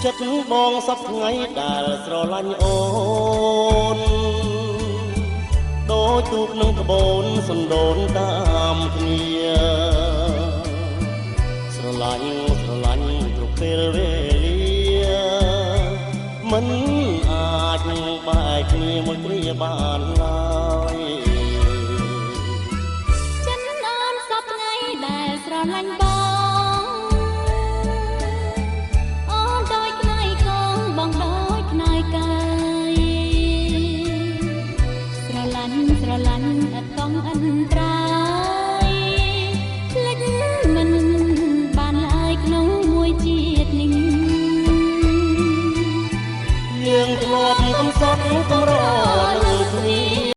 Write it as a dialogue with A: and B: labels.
A: ចិត្តបងសពថ្ងៃដែលស្រឡាញ់អូនដូចទូកនឹងក្បូនសណ្ដូនតាមគ្នាស្រឡាញ់គ្រប់ពេលវេលាមិនអាចបែកគ្នាមួយគ្រាបានឡើយ
B: ចិត្តអូនសពថ្ងៃដែលស្រឡាញ់បងស្រឡាញ់អត់កងអន្តរា